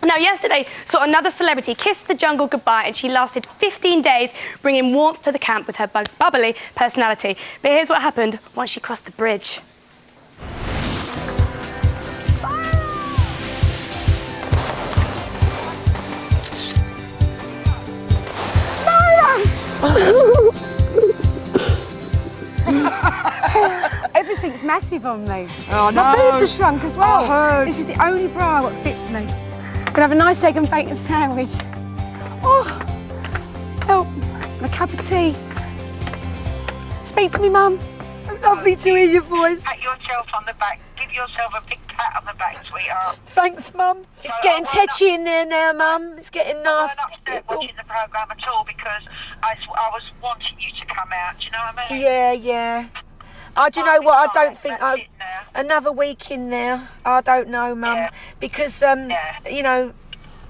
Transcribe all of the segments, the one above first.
Now, yesterday saw another celebrity kiss the jungle goodbye, and she lasted 15 days, bringing warmth to the camp with her bubbly personality. But here's what happened once she crossed the bridge. Everything's massive on me. Oh, no. My boobs are shrunk as well. I heard. This is the only bra that fits me. Gonna have a nice egg and bacon sandwich. Oh, help. And a cup of tea. Speak to me, Mum. Lovely to hear your voice. Pat yourself on the back. Give yourself a big pat on the back, sweetheart. Thanks, Mum. It's getting tetchy in there now, Mum. It's getting nasty. I'm not upset watching the programme at all because I was wanting you to come out. Do you know what I mean? Yeah. Do you know what? I don't think another week in there. I don't know, Mum, because you know,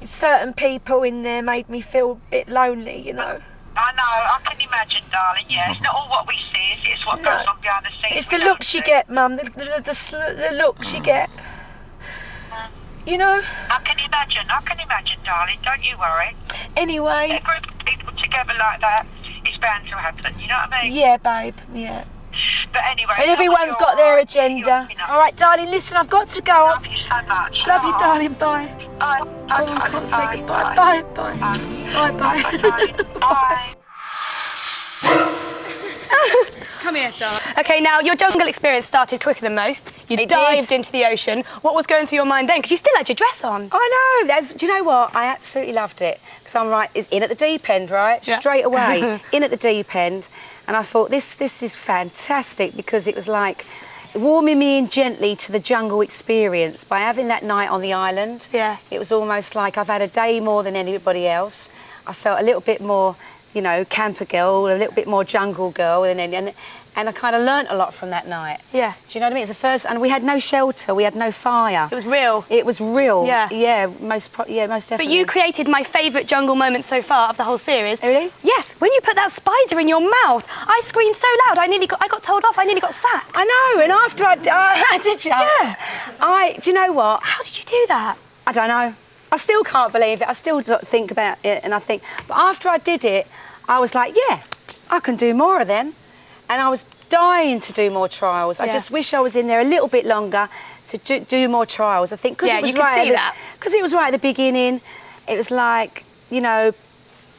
certain people in there made me feel a bit lonely. You know. I know. I can imagine, darling. Yeah, it's not all what we see. It's what goes on behind the scenes. It's the looks you get, Mum. The looks you get. You know. I can imagine, darling. Don't you worry. Anyway. A group of people together like that, it's bound to happen. You know what I mean? Yeah, babe. Yeah. But anyway. And everyone's got their agenda. All right, darling. Listen, I've got to go. Love you so much. Love you, darling. Bye. Bye. Oh, I can't say goodbye. Bye. Bye. Bye. Bye. Come here, darling. OK, now, your jungle experience started quicker than most. You dived into the ocean. What was going through your mind then? Because you still had your dress on. I know. Do you know what? I absolutely loved it. Because I'm it's in at the deep end, right? Yeah. Straight away, in at the deep end. And I thought, this is fantastic because it was like warming me in gently to the jungle experience by having that night on the island. Yeah. It was almost like I've had a day more than anybody else. I felt a little bit more, you know, camper girl, a little bit more jungle girl than and I kind of learnt a lot from that night. Yeah. Do you know what I mean? It's the first, and we had no shelter, we had no fire. It was real. It was real. Yeah. Yeah, most definitely. But you created my favourite jungle moment so far of the whole series. Really? Yes, when you put that spider in your mouth. I screamed so loud, I got told off, I nearly got sacked. I know, and after did you? Yeah. Do you know what? How did you do that? I don't know. I still can't believe it. I still think about it, and I think, but after I did it, I was like, yeah, I can do more of them. And I was dying to do more trials. I just wish I was in there a little bit longer to do more trials. I think because it was because it was right at the beginning. It was like, you know,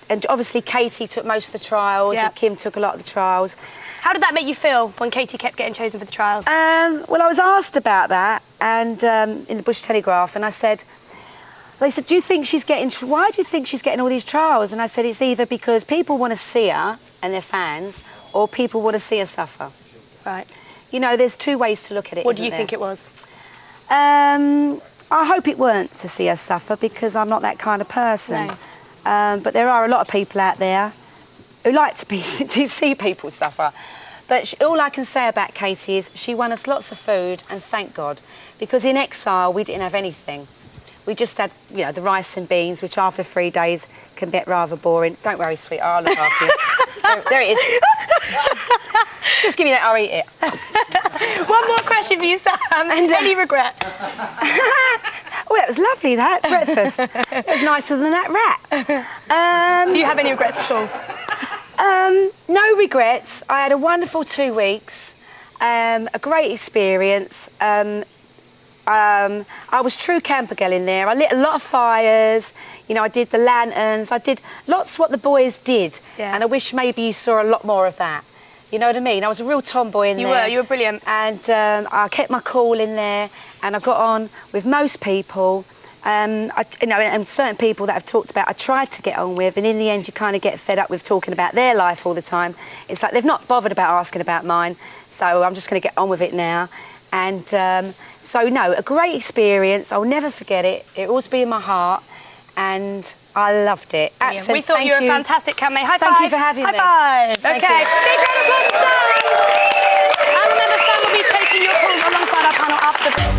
and obviously Katie took most of the trials and Kim took a lot of the trials. How did that make you feel when Katie kept getting chosen for the trials? Well, I was asked about that and in the Bush Telegraph, and I said, they said, why do you think she's getting all these trials? And I said, it's either because people want to see her and they're fans, or people want to see her suffer. Right. You know, there's two ways to look at it. What do you think it was? I hope it weren't to see her suffer because I'm not that kind of person. No. But there are a lot of people out there who like to see people suffer. But all I can say about Katie is she won us lots of food, and thank God, because in exile we didn't have anything. We just had, you know, the rice and beans, which after 3 days can get rather boring. Don't worry, sweetheart, I'll look after you. there it is. Just give me that, I'll eat it. One more question for you, Sam. And any regrets? Oh, that was lovely, that breakfast. It was nicer than that rat. Do you have any regrets at all? No regrets. I had a wonderful 2 weeks, a great experience. I was true camper girl in there. I lit a lot of fires, you know, I did the lanterns, I did lots what the boys did. Yeah. And I wish maybe you saw a lot more of that. You know what I mean? I was a real tomboy in there. You were brilliant. And I kept my cool in there, and I got on with most people. You know, and certain people that I've talked about, I tried to get on with, and in the end you kind of get fed up with talking about their life all the time. It's like they've not bothered about asking about mine, so I'm just going to get on with it now. And so, no, a great experience. I'll never forget it. It will always be in my heart, and I loved it. Absolutely. We thought you were a fantastic campmate. High five. Thank you for having me. High five. OK. Big round of applause, Sam. And remember, Sam will be taking your calls alongside our panel after the...